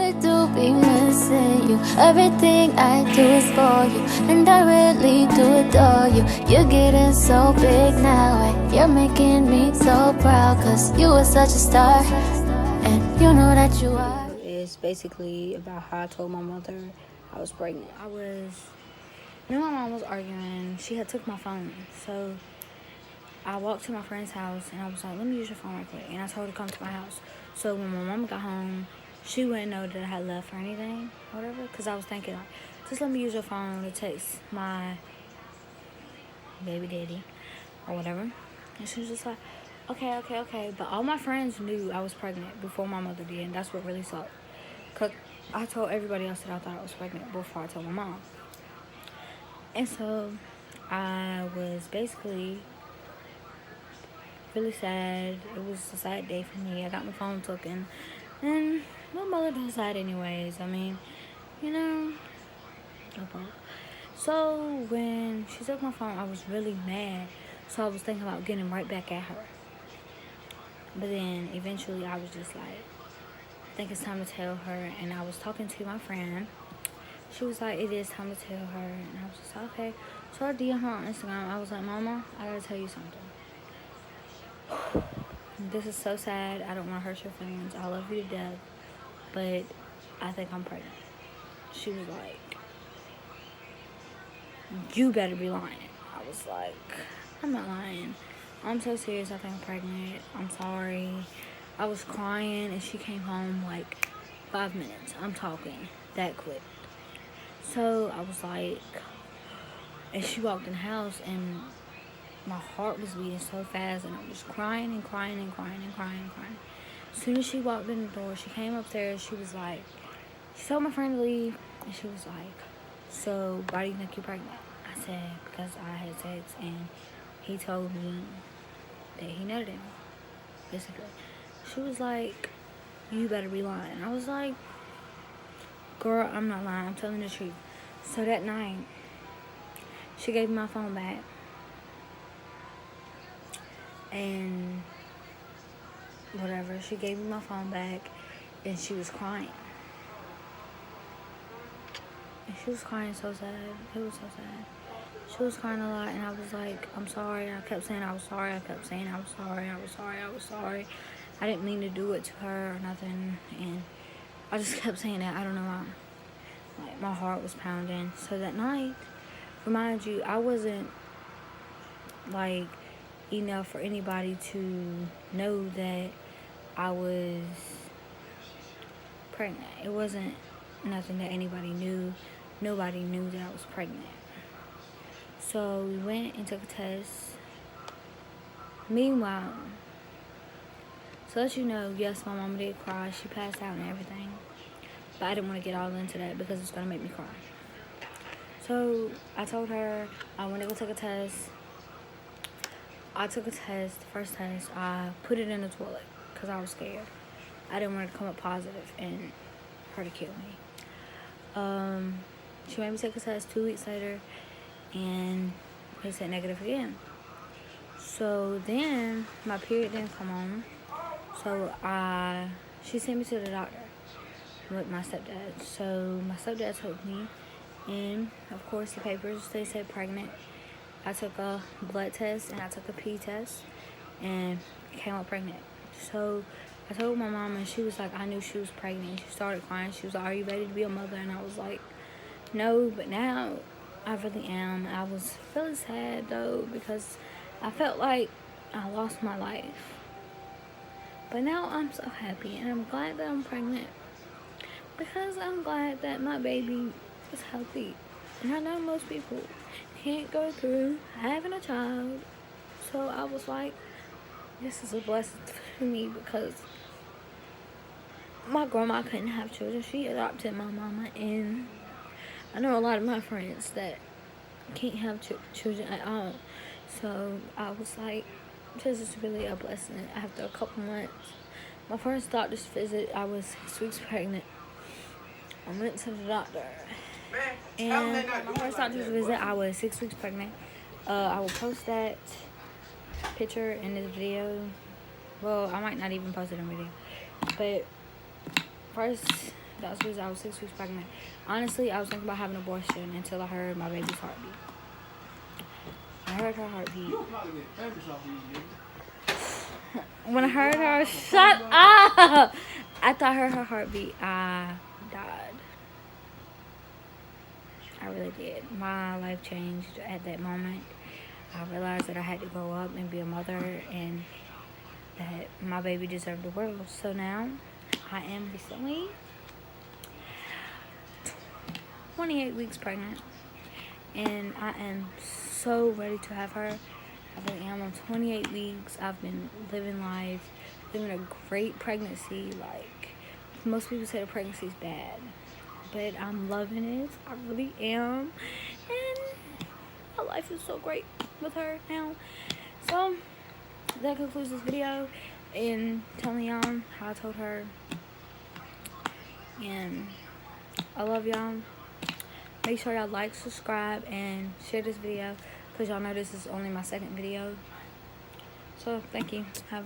really do be missing you. Everything I do is for you, and I really do adore you. You're getting so big now, and you're making me so proud, cause you are such a star, and you know that you are. It's basically about how I told my mother I was pregnant. Me and my mom was arguing. She had took my phone, so I walked to my friend's house and I was like, let me use your phone right quick. And I told her to come to my house. So when my mom got home, she wouldn't know that I had left or anything, or whatever, because I was thinking, like, just let me use your phone to text my baby daddy or whatever. And she was just like, okay. But all my friends knew I was pregnant before my mother did, and that's what really sucked. Because I told everybody else that I thought I was pregnant before I told my mom. And so I was basically really sad. It was a sad day for me. I got my phone taken, and my mother does that anyways. I mean, you know. So when she took my phone, I was really mad. So I was thinking about getting right back at her. But then eventually I was just like, I think it's time to tell her. And I was talking to my friend. She was like, it is time to tell her. And I was just like, okay. So I DM her on Instagram. I was like, Mama, I gotta tell you something. This is so sad. I don't want to hurt your feelings. I love you to death. But I think I'm pregnant. She was like, you better be lying. I was like, I'm not lying. I'm so serious. I think I'm pregnant. I'm sorry. I was crying and she came home like 5 minutes. I'm talking that quick. So I was like, and she walked in the house and my heart was beating so fast and I was crying. As soon as she walked in the door, she came upstairs. She was like, she told my friend to leave, and she was like, so why do you think you're pregnant? I said, because I had sex and he told me that he nutted me, basically. She was like, you better be lying. I was like, girl, I'm not lying. I'm telling the truth. So that night, she gave me my phone back. And whatever, she gave me my phone back and she was crying. And she was crying so sad. It was so sad. She was crying a lot and I was like, I'm sorry. I kept saying I was sorry. I didn't mean to do it to her or nothing. And I just kept saying that. I don't know why. Like, my heart was pounding. So that night, remind you, I wasn't like enough for anybody to know that I was pregnant. It wasn't nothing that anybody knew. Nobody knew that I was pregnant. So we went and took a test. Meanwhile, so let you know, yes, my mom did cry. She passed out and everything. But I didn't want to get all into that because it's going to make me cry. So I told her I want to go take a test. I took a test, the first test. I put it in the toilet because I was scared. I didn't want it to come up positive and her to kill me. She made me take a test 2 weeks later, and it said negative again. So then my period didn't come on. So she sent me to the doctor with my stepdad. So my stepdad took me, and of course the papers, they said pregnant. I took a blood test and I took a pee test and came out pregnant. So I told my mom and she was like, I knew she was pregnant. She started crying. She was like, are you ready to be a mother? And I was like, no, but now I really am. I was feeling sad though because I felt like I lost my life. But now I'm so happy and I'm glad that I'm pregnant because I'm glad that my baby is healthy. And I know most people can't go through having a child. So I was like, this is a blessing for me because my grandma couldn't have children. She adopted my mama, and I know a lot of my friends that can't have children at all. So I was like, this is really a blessing. After a couple months, my first doctor's visit, I was 6 weeks pregnant. I went to the doctor. And my first doctor's visit, I was 6 weeks pregnant. I will post that picture in this video. Well, I might not even post it in video. But first, that was I was 6 weeks pregnant. Honestly, I was thinking about having an abortion until I heard my baby's heartbeat. I heard her heartbeat. When I heard her, shut up! After I heard her heartbeat, I died. I really did. My life changed at that moment. I realized that I had to grow up and be a mother, and that my baby deserved the world. So now, I am recently 28 weeks pregnant, and I am so ready to have her. I really am. I'm 28 weeks. I've been living life, living a great pregnancy. Like, most people say the pregnancy is bad, but I'm loving it. I really am, and my life is so great with her now. So that concludes this video, and telling y'all how I told her. And I love y'all. Make sure y'all like, subscribe, and share this video, because y'all know this is only my second video. So thank you. Have